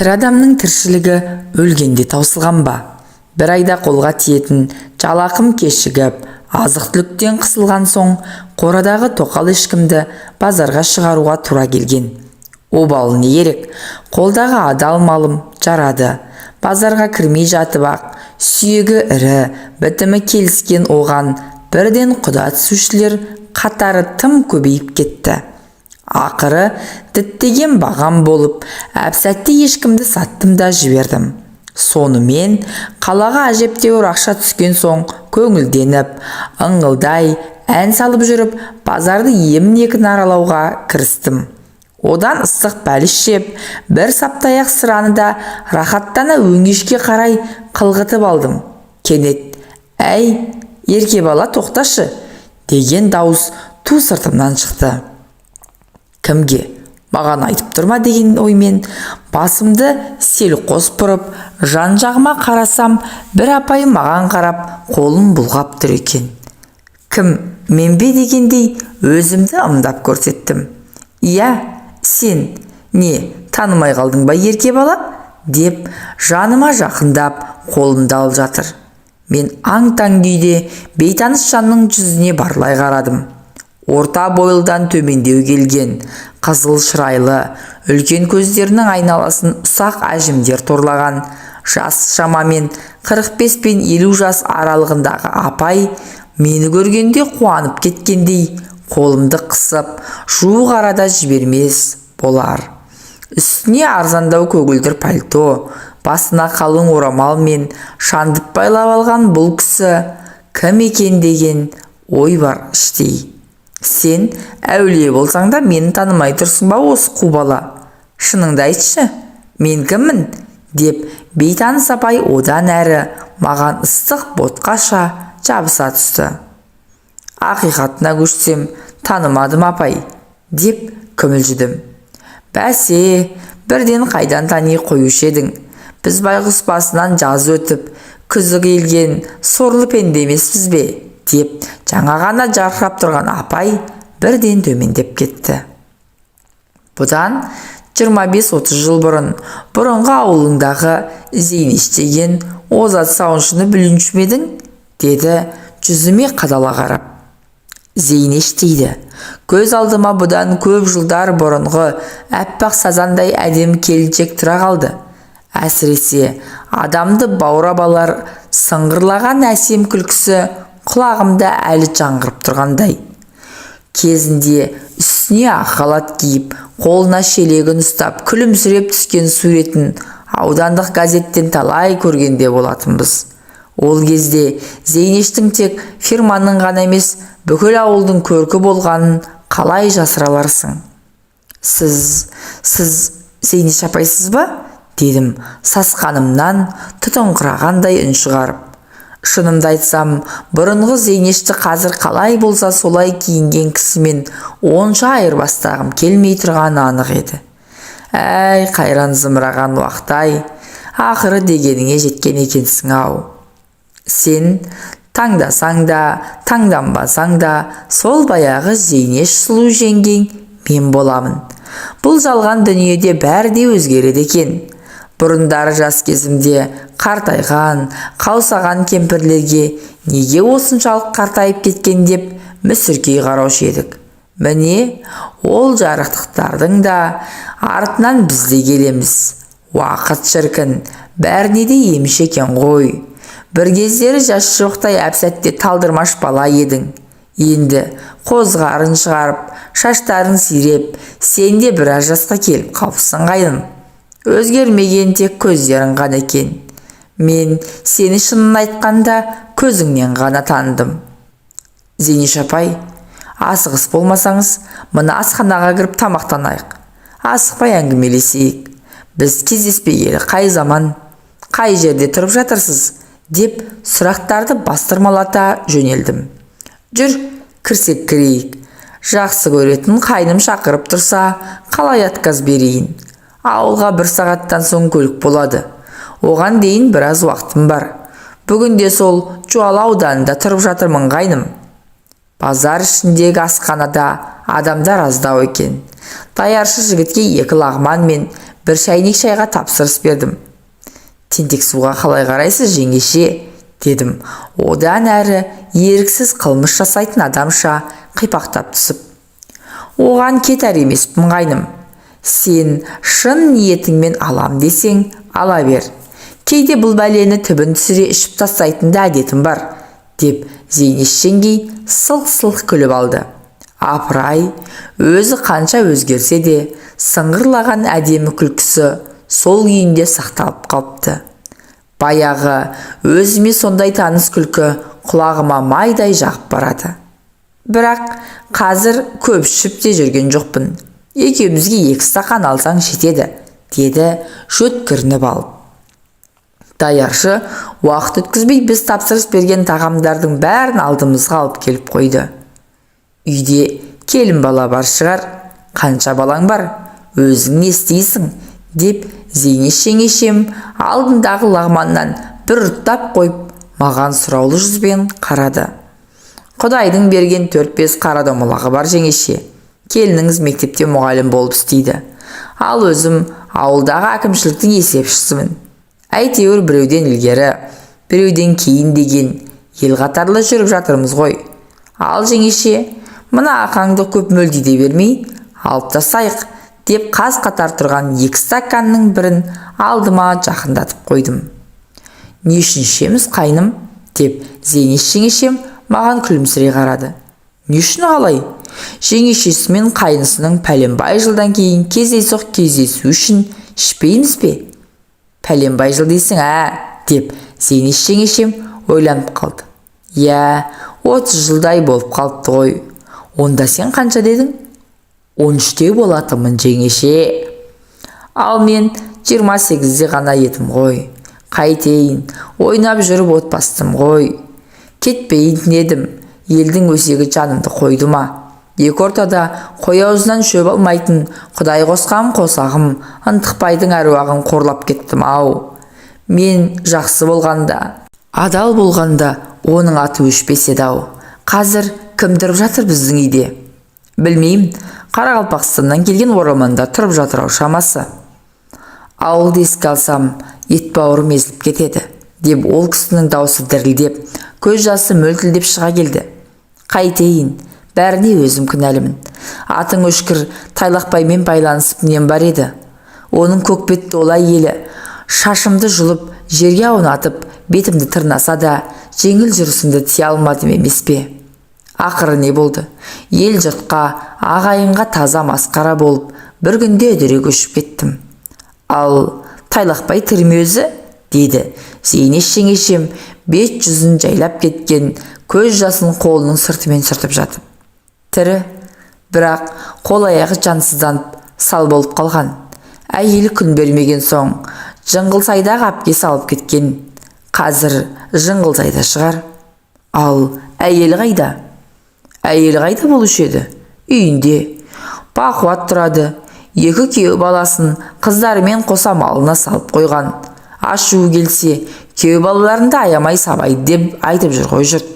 Тірі адамның тіршілігі өлгенде таусылған ба? Бір айда қолға тиетін жалақым кешігіп, азық-түліктен қысылған соң, қорадағы тоқал ешкімді базарға шығаруға тура келген. Обалы не керек? Қолдағы адал малым жарады. Базарға кірмей жатып ақ, сүйегі ірі, бітімі келіскен оған бірден құда түсушілер қатары тым көбейіп кетті. Ақыры діттеген бағам болып, әп-сәтте ешкімді саттым да жібердім. Сонымен қалаға әжептеуір ақша түскен соң көңілденіп, ыңғылдай ән салып жүріп, базарды емін-еркін аралауға кірістім. Одан ыстық бәліш жеп, бір саптаяқ сыраны да рахаттана өңешке қарай қылғытып алдым. Кенет, «Әй, ерке бала, тоқташы!» деген дауыс ту сыртымнан шықты. Кімге? Маған айтып тұрма деген оймен басымды селқос бұрып, жан-жағыма қарасам, бір апай маған қарап, қолын бұлғап тұр екен. «Кім, мен бе?» дегендей өзімді ымдап көрсеттім. «Иә, сен. Не, танымай қалдың ба, ерке бала?» деп жаныма жақындап қолымды алып жатыр. Мен аң-таң күйде бейтаныс жанның жүзіне барлай қарадым. Орта бойлыдан төмендеу келген, қызыл шырайлы, үлкен көздерінің айналасын ұсақ әжімдер торлаған, жас шамамен 45 пен 50 жас аралығындағы апай мені көргенде қуанып кеткендей, қолымды қысып, жуық арада жібермес болар. Үстіне арзандау көгілдір пальто, басына қалың орамал мен шандып байлап алған бұл кісі кім екен деген ой бар іштей. «Сен әулие болсаң да мені танымай тұрсың ба осы қу бала? Шыныңды айтшы, мен кіммін?» деп бейтаныс апай одан әрі маған ыстық ботқаша жабыса түсті. «Ақиқатына көшсем, танымадым апай» деп күмілжідім. «Бәсе, бірден қайдан тани қоюшы едің? Біз байғұс басынан жаз өтіп, күзі келген сорлы пенде емеспіз бе?» деп жаңа ғана жарқырап тұрған апай бірден төмендеп кетті. Бұдан 25-30 жыл бұрынғы ауылыңдағы Зейнеш деген озат сауыншыны білуші ме едің? Деді жүзіме қадала қарап. «Зейнеш дейді. Көз алдыма бұдан көп жылдар бұрынғы әппақ сазандай әдем келіншек тұра қалды. Әсіресе адамды баурап алар сыңғырлаған әсем күлкісі құлағымда әлі жаңғырып тұрғандай. Кезінде үстіне ақ халат киіп, қолына шелегін ұстап, күлімсіреп түскен суретін аудандық газеттен талай көргенде болатынбыз. Ол кезде Зейнештің тек фирманың ғана емес, бүкіл ауылдың көркі болғанын қалай жасыраларсың?» Сіз Зейнеш апайсыз ба?» дедім сасқанымнан тұтыңқырағандай үн шығарып. Шынымды айтсам, бұрынғы Зейнешті қазір қалай болса солай киінген кісімен онша айырбастағым келмей тұрғаны анық еді. «Әй, қайран зымыраған уақыт-ай, ақыры дегеніңе жеткен екенсің ау. Сен таңдасаң да, таңданбасаң да, сол баяғы Зейнеш сұлу жеңгең мен боламын. Бұл жалған дүниеде бәрі де өзгереді екен. Бұрындары жас кезімде қартайған, қаусаған кемпірлерге неге осыншалық қартайып кеткен деп мүсіркей қараушы едік. Міне, ол жарықтықтардың да артынан біз де келеміз. Уақыт шіркін, бәріне де еміш екен ғой. Бір кездері жас жоқтай әп-сәтте талдырмаш бала едің. Енді қозғарын шығарып, шаштарын сиреп, сен де біраз жасқа келіп қалыпсың қайдым. Өзгермеген тек көздерің ғана екен. Мен сені шынын айтқанда көзіңнен ғана таныдым. Зейнеш апай, асығыс болмасаңыз, мына асханаға кіріп тамақтанайық. Асықпай әңгімелесейік. Біз кездеспегелі қай заман, қай жерде тұрып жатырсыз? Деп сұрақтарды бастырмалата жөнелдім. Жүр, кірсек кірейік. Жақсы көретін қайным шақырып тұрса, қалай отказ берейін? Ауылға 1 сағаттан соң көлік болады. Оған дейін біраз уақытым бар. Бүгінде сол Жуалы ауданында тұрып жатырмын қайным. Базар ішіндегі асханада адамдар аздау екен. Даяршы жігітке 2 лағман мен бір шайнек шайға тапсырыс бердім. Тентек суға қалай қарайсыз, жеңеше? Дедім, одан әрі еріксіз қылмыс жасайтын адамша қипақтап түсіп. Оған кетер емеспін қайным. Сен шын ниетіңмен алам десең, ала бер. Кейде бұл бәлені түбін түсіре ішіп тастайтын да әдетім бар, деп Зейнеш жеңгей сылқ-сылқ күліп алды. Апырай, өзі қанша өзгерсе де, сыңғырлаған әдемі күлкісі сол күйінде сақталып қалыпты. Баяғы өзіме сондай таныс күлкі құлағыма майдай жағып барады. Бірақ қазір көп ішіп те жүрген жоқпын. Екеумізге 2 стақан алсаң жетеді, деді жөткірініп алып. Даяршы уақыт өткізбей біз тапсырыс берген тағамдардың бәрін алдымызға алып келіп қойды. Үйде келін бала бар шығар, қанша балаң бар, өзің не істейсің, деп Зейнеш жеңешем алдындағы лағманнан бір ұрттап қойып, маған сұраулы жүзбен қарады. Құдайдың берген 4-5 қара домалағы бар жеңеше. Келініңіз мектепте мұғалім болып істейді. Ал өзім ауылдағы әкімшіліктің есепшісімін. Әйтеуір біреуден ілгері, біреуден кейін деген ел қатарлы жүріп жатырмыз ғой. Ал жеңеше, мына ақаңды көп мөлдейде бермей, алып тастайық, деп қаз қатар тұрған 2 стаканның бірін алдыма жақындатып қойдым. Не үшін ішеміз қайным, деп Зейнеш жеңешем маған күлімсірей қарады. Не үшін қалай? Жеңешесі мен қайнысының пәленбай жылдан кейін кездейсоқ кездесу үшін ішпейміз бе? Пәленбай жыл дейсің, деп Зейнеш жеңешем ойланып қалды. 30 жылдай болып қалыпты ғой. Онда сен қанша дедің? 13-те болатымын жеңеше. Ал мен 28-де ғана едім ғой. Қайтейін, ойнап жүріп отбастым ғой. Кетпейін дедім, елдің өсегі жанымды қойды ма? Екі ортада қой аузынан шөп алмайтын Құдай қосқан қосағым ынтықбайдың әруағын қорлап кеттім ау. Мен жақсы болғанда, адал болғанда оның аты өшпес еді ау. Қазір кім тұрып жатыр біздің үйде? Білмеймін, Қарақалпақстаннан келген оралманда тұрып жатыр ау шамасы. Ауылды еске алсам, ет бауырым езіліп кетеді, деп ол кісінің даусы дірілдеп, көз жасы мөлтілдеп шыға келді. Қайтейін, бәріне өзім кінәлімін. Атың өшкір Тайлақбаймен байланысып нем бар еді. Оның көкбетті олай елі, шашымды жұлып, жерге аунатып, бетімді тырнаса да, жеңіл жүрісімді тие алмадым емес пе? Ақыры не болды? Ел жұртқа, ағайынға таза масқара болып, бір күнде үдере көшіп кеттім. Ал Тайлақбай тірі ме өзі? Деді Зейнеш жеңешем бет-жүзін жайлап кеткен көз жасын қолының сыртымен сүртіп жатып. Тірі, бірақ қол аяғы жансызданып сал болып қалған. Әйелі күн бермеген соң Жыңғылсайдағы әпкесі алып кеткен. Қазір Жыңғылсайда шығар. Ал әйелі қайда? Әйелі қайда болушы еді? Үйінде. Бақуат тұрады. 2 күйеу баласын қыздарымен қоса малына салып қойған. Ашуы келсе, күйеу балаларында аямай сабайды деп айтып жүр ғой жұрт.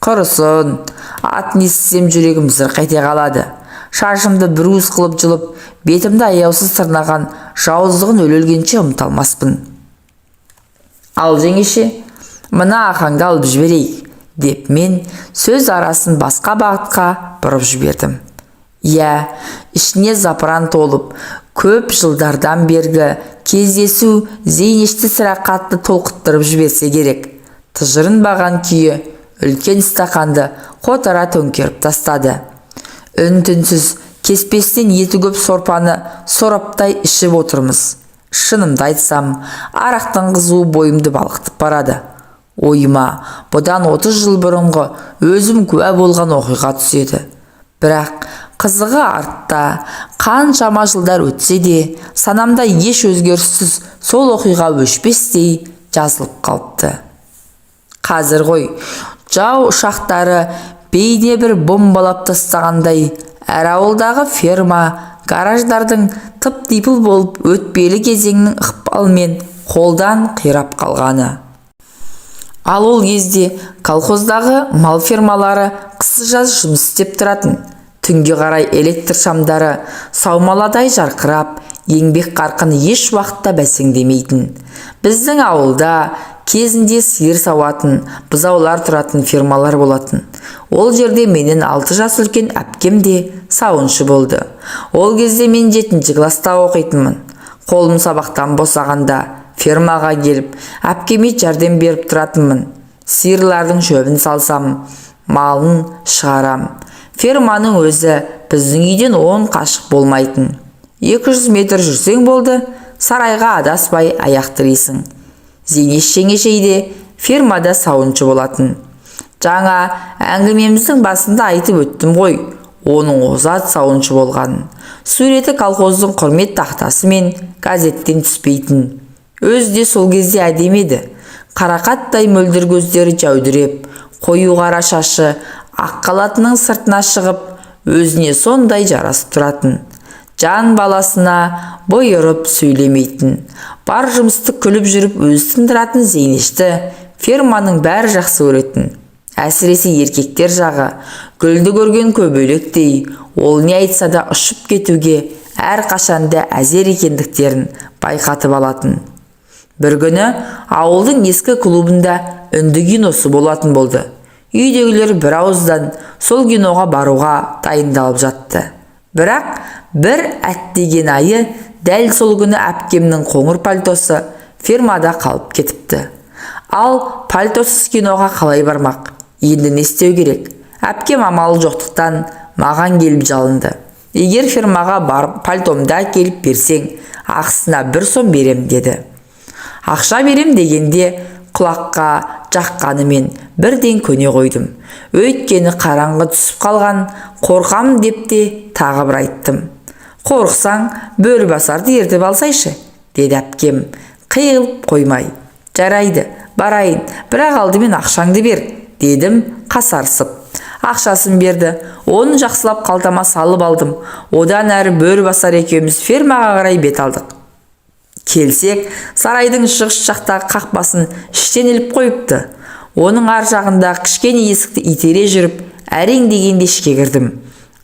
Құрысын, атын естісем жүрегім зырқ ете қалады. Шашымды бір уыс қылып жұлып, бетімді аяусыз тырнаған жауыздығын өлгенше ұмыталмаспын. Ал жеңеше, мына ақаңды алып жіберейік, деп мен сөз арасын басқа бағытқа бұрып жібердім. Ішіне запыран толып, көп жылдардан бергі кездесу Зейнешті сірә қатты толқыттырып жіберсе керек. Тыжырынбаған күйі үлкен стақанды қотара төңкеріп тастады. Үн-түнсіз кеспестен еті көп сорпаны сораптай ішіп отырмыз. Шынымды айтсам, арақтың қызуы бойымды балқытып барады. Ойыма бұдан 30 жыл бұрынғы өзім куә болған оқиға түседі. Бірақ қызығы артта, қаншама жылдар өтсе де, санамда еш өзгеріссіз сол оқиға өшпестей жазылып қалыпты. Қазір ғой, жау ұшақтары бейне бір бомбалап тастағандай, әр ауылдағы ферма, гараждардың тып-типыл болып өтпелі кезеңнің ықпалымен қолдан қирап қалғаны. Ал ол кезде колхоздағы мал фермалары қысы-жаз жұмыс істеп тұратын. Түнге қарай электр шамдары саумаладай жарқырап, еңбек қарқыны еш уақытта бәсеңдемейтін. Біздің ауылда кезінде сиыр сауатын, бұзаулар тұратын фермалар болатын. Ол жерде менен 6 жас үлкен әпкем де сауыншы болды. Ол кезде мен 7-ші класста оқитынмын. Қолым сабақтан босағанда фермаға келіп, әпкеме жәрдем беріп тұратынмын. Сиырлардың шөбін салсам, малын шығарам. Ферманың өзі біздің үйден 10 қашық болмайтын. 200 метр жүрсең болды, сарайға адаспай аяқ тірейсің. Зейнеш жеңешейде фермада сауыншы болатын. Жаңа әңгімеміздің басында айтып өттім ғой, оның озат сауыншы болғанын. Суреті колхоздың құрмет тақтасы мен газеттен түспейтін. Өзі де сол кезде әдемі еді. Қарақаттай мөлдір көздері жәудіреп, қою қара шашы ақ қалатының сыртына шығып, өзіне сондай жарасып тұратын. Жан баласына бой ұрып сөйлемейтін. Бар жұмысты күліп жүріп өзі тындыратын Зейнешті ферманың бәрі жақсы көретін. Әсіресе еркектер жағы гүлді көрген көбелектей, ол не айтса да ұшып кетуге әр қашанда әзер екендіктерін байқатып алатын. Бір күні ауылдың ескі клубында үнді киносы болатын болды. Үйдегілер бір ауыздан сол киноға баруға дайындалып жатты. Бірақ бір әттеген айы дәл сол күні әпкемнің қоңыр пальтосы фермада қалып кетіпті. Ал пальтосыз киноға қалай бармақ? Енді не істеу керек? Әпкем амалы жоқтықтан маған келіп жалынды. Егер фермаға барып пальтомды әкеліп берсең, ақысына 1 сом берем деді. Ақша берем дегенде құлаққа жаққанымен бірден көне қойдым. Өйткені қараңғы түсіп қалған, қорқам деп те тағы бір айттым. Қорықсаң, бөрібасарды ертіп алсайшы, деді әпкем, қиылып қоймай. Жарайды, барайын, бірақ алдымен ақшаңды бер, дедім қасарсып. Ақшасын берді, оны жақсылап қалтама салып алдым. Одан әрі бөрібасар екеуміз фермаға қарай бет алдық. Келсек, сарайдың шығыс жақтағы қақпасын іштен іліп қойыпты. Оның ар жағында кішкене есікті итере жүріп, әрең дегенде ішке кірдім.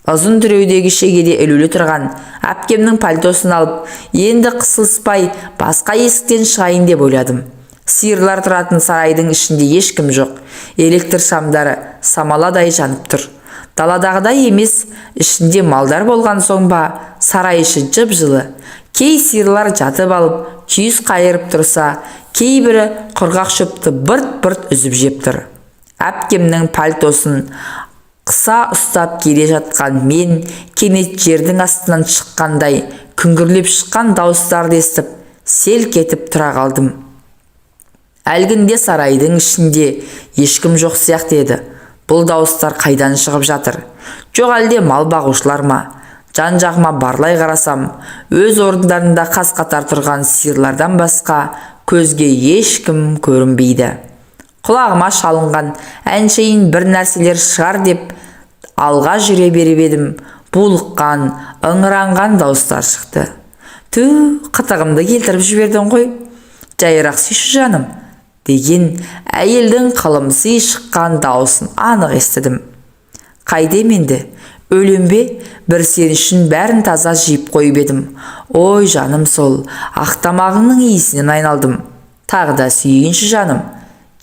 Ұзын түреудегі шегеде ілулі тұрған әпкемнің пальтосын алып, енді қысылыспай басқа есіктен шығайын деп ойладым. Сиырлар тұратын сарайдың ішінде ешкім жоқ. Электр шамдары самаладай жанып тұр. Даладағыдай емес, ішінде малдар болған соң ба, сарай іші жып-жылы. Кей сиырлар жатып алып, күйіс қайырып тұрса, кейбірі құрғақ шөпті бырт-бырт үзіп жеп тұр. Әпкемнің пальтосын қыса ұстап келе жатқан мен кенет жердің астынан шыққандай күңгірлеп шыққан дауыстарды естіп, селк етіп тұра қалдым. Әлгінде сарайдың ішінде ешкім жоқ сияқты еді. Бұл дауыстар қайдан шығып жатыр? Жоқ әлде мал бағушылар ма? Жан-жағыма барлай қарасам, өз орындарында қаз-қатар тұрған сиырлардан басқа көзге ешкім көрінбейді. Құлағыма шалынған әншейін бір нәрселер шығар деп алға жүре беріп едім. Булыққан, ыңыранған дауыстар шықты. Ту, қытығымды келтіріп жібердің ғой. Жайырақ сүйші жаным, деген әйелдің қылымсый шыққан дауысын анық естідім. Қайдем енді? Өлем бе? Бір сен үшін бәрін таза жиып қойып едім. Ой жаным, сол ақтамағыңның иісінен айналдым. Тағы да сүйейінші жаным.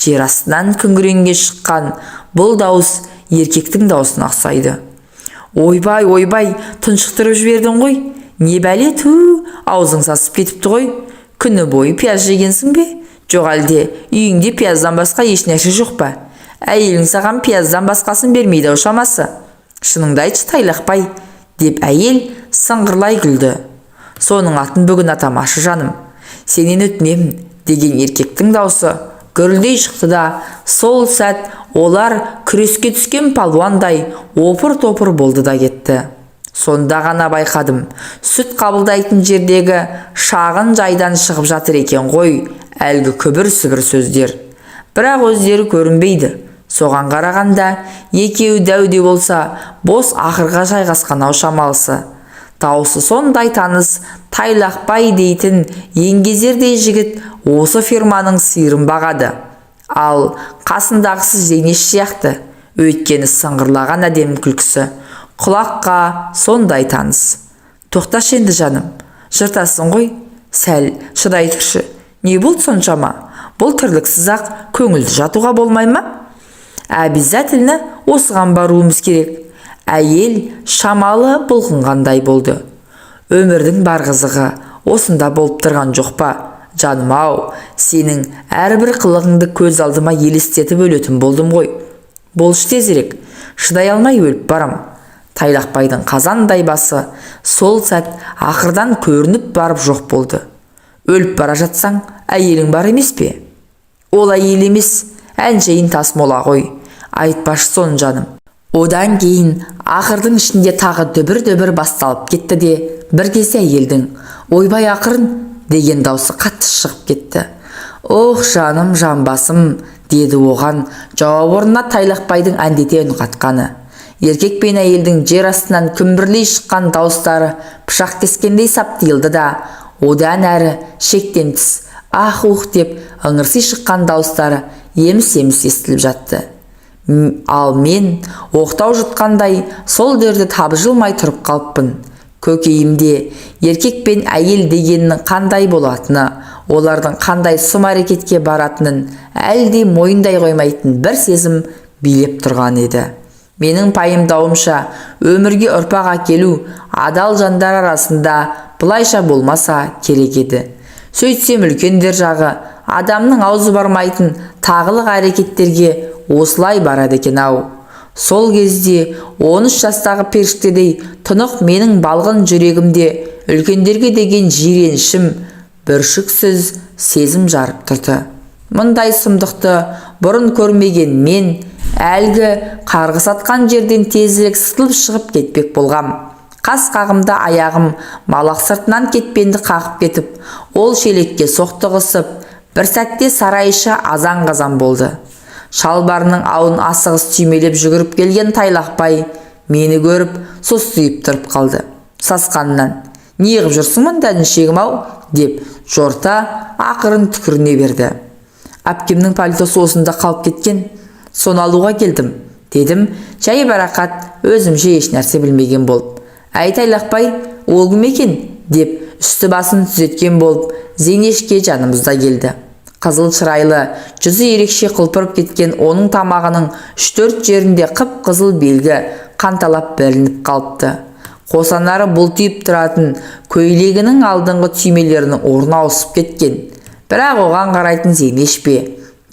Жер астынан күңіренге шыққан бұл дауыс еркектің даусына ұқсайды. Ойбай, ойбай, тұншықтырып жібердің ғой. Не бәле, ту, аузың сасып кетіпті ғой. Күні бойы пияз жегенсің бе? Жоқ әлде үйіңде пияздан басқа ешнәрсе жоқ па? Әйелің саған пияздан басқасын бермейді шамасы. Шыныңды айтшы тайлақпай, деп әйел сыңғырлай күлді. Соның атын бүгін атамашы жаным. Сенен өтінемін, деген еркектің даусы гүрілдей шықты да, сол сәт олар күреске түскен палуандай опыр-топыр болды да кетті. Сонда ғана байқадым, сүт қабылдайтын жердегі шағын жайдан шығып жатыр екен ғой әлгі күбір-сүбір сөздер. Бірақ өздері көрінбейді. Соған қарағанда екеуі дәуде болса, бос ақырға жайғасқан ау шамалысы. Дауысы сондай таныс, тайлақпай дейтін еңгезердей жігіт осы ферманың сиырын бағады. Ал қасындағысы Зейнеш сияқты, өйткені сыңғырлаған әдемі күлкісі құлаққа сондай таныс. Тоқташы енді жаным, Жыртасың ғой, сәл шыдай тұршы. Не болды соншама? Бұл тірліксіз-ақ көңілді жатуға болмай ма? Обязательно осыған баруымыз керек. Әйел шамалы бұлқынғандай болды. Өмірдің бар қызығы осында болып тұрған жоқ па? Жаным-ау, сенің әрбір қылығыңды көз алдыма елестетіп өлетін болдым ғой. Болшы тезірек, шыдай алмай өліп барам. Тайлақбайдың қазандай басы сол сәт ақырдан көрініп барып жоқ болды. Өліп бара жатсаң, әйелің бар емес пе? Ол әйел емес, әншейін тасмола ғой. Айтпашы соны жаным. Одан кейін ақырдың ішінде тағы дүбір-дүбір басталып кетті де, бір кезде әйелдің ойбай ақырын деген даусы қатты шығып кетті. Ох, жаным, жанбасым, деді оған жауап орнына Тайлақбайдың әндете үн қатқаны. Еркек пен әйелдің жер астынан күмбірлей шыққан дауыстары пышақ кескендей саптиылды да, одан әрі шектен тыс ах-ух деп ыңырси шыққан дауыстары еміс-еміс естіліп жатты. Ал мен оқтау жұтқандай сол дерді табжылмай тұрып қалыппын. Көкейімде еркек пен әйел дегеннің қандай болатыны, олардың қандай сұм әрекетке баратынын әлде мойындай қоймайтын бір сезім билеп тұрған еді. Менің пайымдауымша, өмірге ұрпақ әкелу адал жандар арасында бұлайша болмаса керек еді. Сөйтсем үлкендер жағы адамның аузы бармайтын тағылық әрекеттерге осылай барады екен-ау. Сол кезде 13 жастағы періштедей тұнық менің балғын жүрегімде үлкендерге деген жиренішім бүршіксіз сезім жарып тұрды. Мұндай сұмдықты бұрын көрмеген мен әлгі қарғыс атқан жерден тезірек сытылып шығып кетпек болғам. Қас қағымда аяғым малақ сыртынан кетпенді қағып кетіп, ол шелекке соқтығысып, бір сәтте сарайшы азан-қазан болды. Шалбарының ауын асығыс түймелеп жүгіріп келген Тайлақбай мені көріп состиып тұрып қалды. Сасқанынан, «Неғып жүрсің мұнда шегім-ау?» деп жорта ақырын түкіріне берді. «Әпкемнің пальтосы осында қалып кеткен, соны алуға келдім», дедім, жай барақат өзімше еш нәрсе білмеген болып. «Әй Тайлақбай, ол кім екен?» деп үсті басын түзеткен болып, Зейнешке жанымызда келді. Қызыл шырайлы, жүзі ерекше құлпырып кеткен оның тамағының 3-4 жерінде қып-қызыл белгі қанталап білініп қалыпты. Қосанары бұлтиып тұратын көйлегінің алдыңғы түймелерінің орны ауысып кеткен. Бірақ оған қарайтын Зейнеш пе?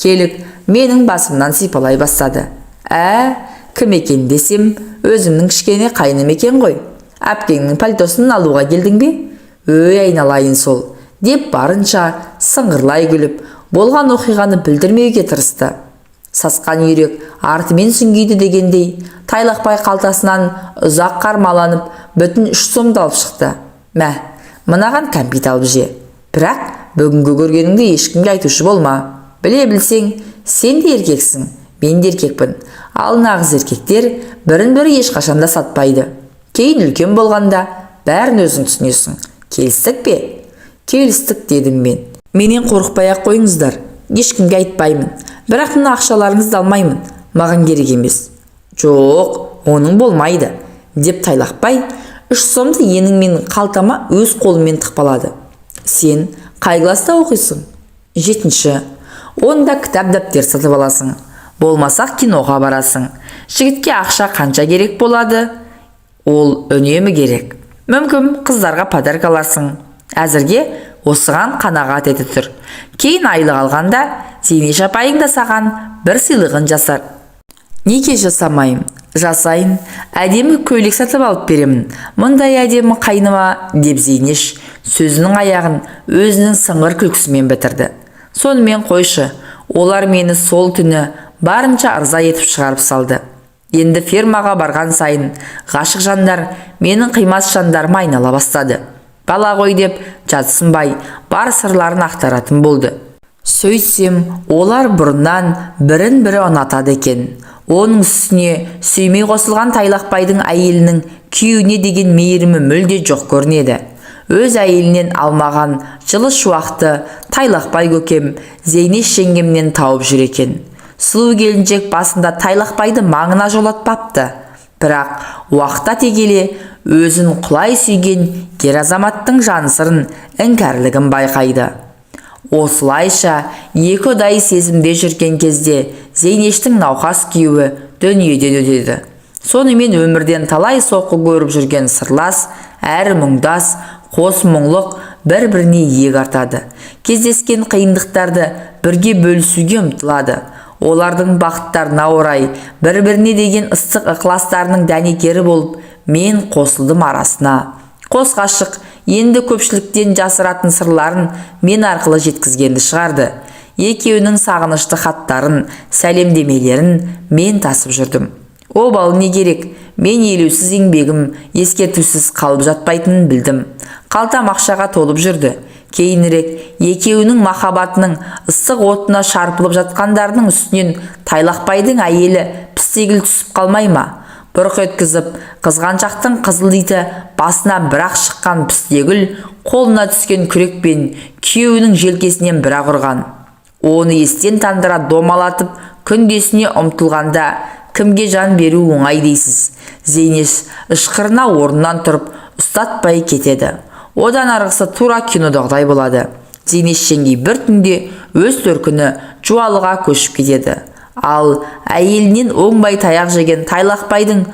Келіп, менің басымнан сипалай бастады. Кім екен десем, өзімнің кішкене қайным екен ғой. Әпкеңнің пальтосын алуға келдің бе? Өй айналайын сол, деп барынша сыңғырлай күліп, болған оқиғаны білдірмеуге тырысты. Сасқан үйрек артымен сүңгиді дегендей, Тайлақбай қалтасынан ұзақ қармаланып, бүтін 3 сомды алып шықты. «Мә, мынаған кәмпит алып же. Бірақ бүгінгі көргеніңді ешкімге айтушы болма. Біле білсең, сен де еркексің, мен де еркекпін. Ал нағыз еркектер бірін-бірі ешқашанда сатпайды. Кейін үлкен болғанда бәрін өзің түсінесің. Келістік пе?» «Келістік», дедім мен. «Менен қорықпай-ақ қойыңыздар. Ешкімге айтпаймын. Бірақ мына ақшаларыңызды алмаймын. Маған керек емес». «Жоқ, оның болмайды», деп Тайлақбай 3 сомды менің қалтама өз қолымен тықпалады. «Сен қай класста оқисың?» «7-ші. Онда кітап дәптер сатып аласың. Болмасақ киноға барасың. Жігітке ақша қанша керек болады?» «Ол үнемі керек. Мүмкін қыздарға подарка аларсың. Әзірге осыған қанағат еті тұр. Кейін айлық алғанда Зейнеш апайың да саған бір сыйлығын жасар». «Неге жасамайым? Жасайын. Әдемі көйлек сатып алып беремін. Мұндай әдемі қайныма», деп Зейнеш сөзінің аяғын өзінің сыңғыр күлкісімен бітірді. «Сонымен қойшы, олар мені сол түні барынша ырза етіп шығарып салды. Енді фермаға барған сайын ғашық жандар менің қимас жандарыма айнала бастады. Бала ғой деп жатсынбай бар сырларын ақтаратын болды. Сөйтсем, олар бұрыннан бірін-бірі ұнатады екен. Оның үстіне сүймей қосылған Тайлақбайдың әйелінің күйеуіне деген мейірімі мүлде жоқ көрінеді. Өз әйелінен алмаған жылы шуақты Тайлақбай көкем Зейнеш жеңгемнен тауып жүр екен. Сұлу келіншек басында Тайлақбайды маңына жолатпапты. Бірақ уақытта тегеле өзін құлай сүйген ер азаматтың жан сырын іңкәрлігін байқайды. Осылайша екі ұдайы сезімде жүрген кезде Зейнештің науқас күйеуі дүниеден өтеді. Сонымен өмірден талай соққы көріп жүрген сырлас, әрі мұңдас, қос мұңлық бір-біріне иек артады. Кездескен қиындықтарды бірге бөлісуге ұмтылады. Олардың бақыттарына орай бір-біріне деген ыстық ықыластарының дәнекері болып, мен қосылдым арасына. Қос ғашық енді көпшіліктен жасыратын сырларын мен арқылы жеткізгенді шығарды. Екеуінің сағынышты хаттарын, сәлемдемелерін мен тасып жүрдім. Обалы не керек? Мен елеусіз еңбегім ескертусіз қалып жатпайтынын білдім. Қалтам ақшаға толып жүрді. Кейінірек екеуінің махаббатының ыстық отына шарпылып жатқандардың үстінен Тайлақбайдың әйелі пістегіл түсіп қалмай ма? Бұрқ еткізіп, қызғаншақтың қызыл иті басына бірақ шыққан пістегіл қолына түскен күрекпен күйеуінің желкесінен бірақ ұрған. Оны естен тандыра домалатып күндесіне ұмтылғанда кімге жан беру оңай дейсіз? Зейнеш ышқырына орнынан тұрып ұстатпай кетеді. Одан арғысы тура кинодағыдай болады. Зейнеш жеңгей бір түнде өз төркіні Жуалыға көшіп кетеді. Ал әйелінен оңбай таяқ жеген Тайлақбайдың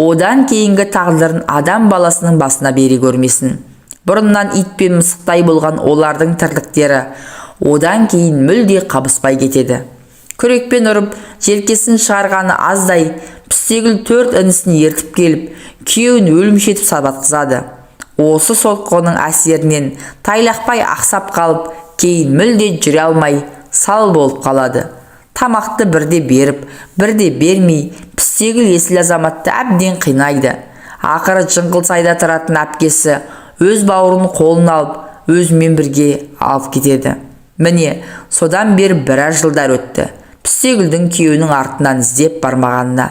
одан кейінгі тағдырын адам баласының басына бере көрмесін. Бұрыннан ит пен мысықтай болған олардың тірліктері одан кейін мүлде қабыспай кетеді. Күрекпен ұрып, желкесін шығарғаны аздай, пістегіл 4 інісін ертіп келіп, күйеуін өлімшетіп сабатқызады. Осы соққының әсерінен Тайлақбай ақсап қалып, кейін мүлде жүре алмай, сал болып қалады. Тамақты бірде беріп, бірде бермей, пістегіл есіл азаматты әбден қинайды. Ақыры жыңғылсайда тұратын әпкесі өз бауырын қолын алып, өзімен бірге алып кетеді. Міне, содан бері біраз жылдар өтті. Пістегілдің күйеуінің артынан іздеп бармағанына.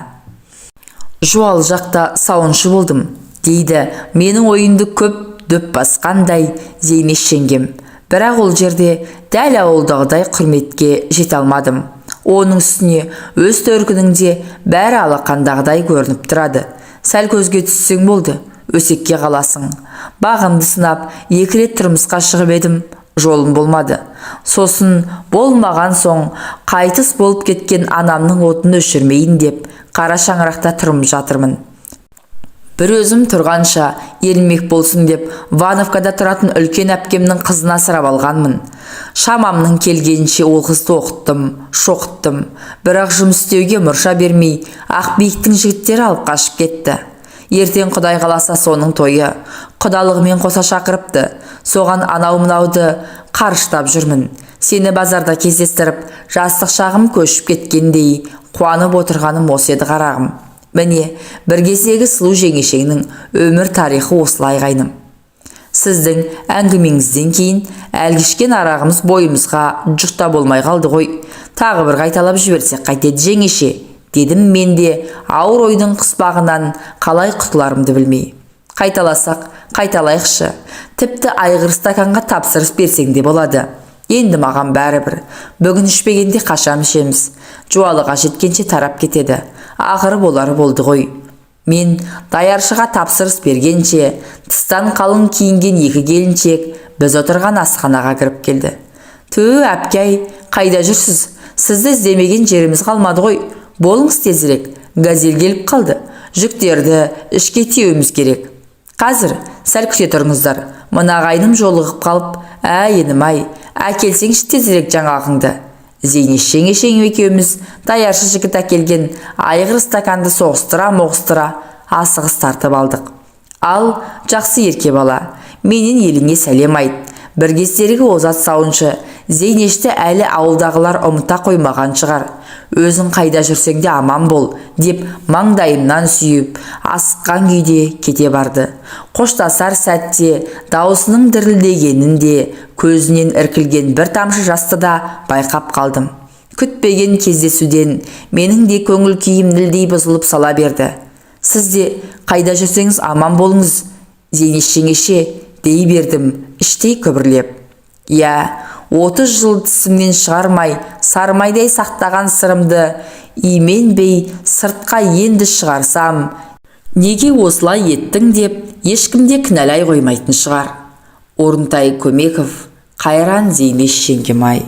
Жуалы жақта сауыншы болдым, дейді менің ойынды көп дөп басқандай Зейнеш жеңгем. Бірақ ол жерде дәл ауылдағыдай құрметке жете алмадым. Оның үстіне өз төркініңде бәрі алақандағыдай көрініп тұрады. Сәл көзге түссең болды, өсекке қаласың. Бағымды сынап, 2 рет тұрмысқа шығып едім, жолым болмады. Сосын болмаған соң қайтыс болып кеткен анамның отын өшірмейін деп қара шаңырақта тұрып жатырмын. Бір өзім тұрғанша ермек болсын деп Вановкада тұратын үлкен әпкемнің қызына асырап алғанмын. Шамамның келгенше ол қызды оқыттым, шоқыттым. Бірақ жұмыс істеуге мұрша бермей, Ақбиіктің жігіттері алып қашып кетті. Ертең Құдай қаласа соның тойы. Құдалығымен қоса шақырыпты. Соған анау-мынауды қарыштап жүрмін. Сені базарда кездестіріп, жастық шағым көшіп кеткендей қуанып отырғаным осы еді қарағым. Міне, бір кездегі сұлу жеңешеңнің өмір тарихы осылай қайным. Сіздің әңгімеңізден кейін әлгішкен арағымыз бойымызға жұқта болмай қалды ғой. Тағы бір қайталап жіберсек қайтеді жеңеше, дедім мен де ауыр ойдың қыспағынан қалай құтыларымды білмей. Қайталасақ, қайталайықшы. Тіпті айғыр стаканға тапсырыс берсең де болады. Енді маған бәрібір. Бүгін ішпегенде қашан ішеміз. Жуалыға жеткенше тарап кетеді. Ақыры болары болды ғой. Мен даяршыға тапсырыс бергенше, тыстан қалың киінген 2 келіншек біз отырған асханаға кіріп келді. Түу әпкей, қайда жүрсіз? Сізді іздемеген жеріміз қалмады ғой. Болыңыз тезірек, газель келіп қалды. Жүктерді ішке тиеуіміз керек. Қазір сәл күте тұрыңыздар. Мына ағайыным жолығып қалып, енім-ай, әкелсеңші тезірек жаңағыңды. Зейнеш жеңешең екеуміз даяршы жігіт әкелген айғыр стаканды соғыстыра-моғыстыра асығыс тартып алдық. Ал, жақсы ерке бала, менен еліңе сәлем айт. Бір кездергі озат сауыншы Зейнешті әлі ауылдағылар ұмыта қоймаған шығар. Өзің қайда жүрсең де аман бол, деп маңдайымнан сүйіп, асыққан күйде кете барды. Қоштасар сәтте даусының дірілдегенін де, көзінен іркілген бір тамшы жасты да байқап қалдым. Күтпеген кездесуден менің де көңіл күйім нілдей бұзылып сала берді. Сіз де қайда жүрсеңіз аман болыңыз, Зейнеш жеңеше, дей бердім, іштей күбірлеп. Я, 30 жыл тісімнен шығармай, сармайдай сақтаған сырымды именбей сыртқа енді шығарсам, неге осылай еттің деп ешкімде кінәлай қоймайтын шығар. Орынтай Көмеков, Қайран Зейнеш Шеңгемай.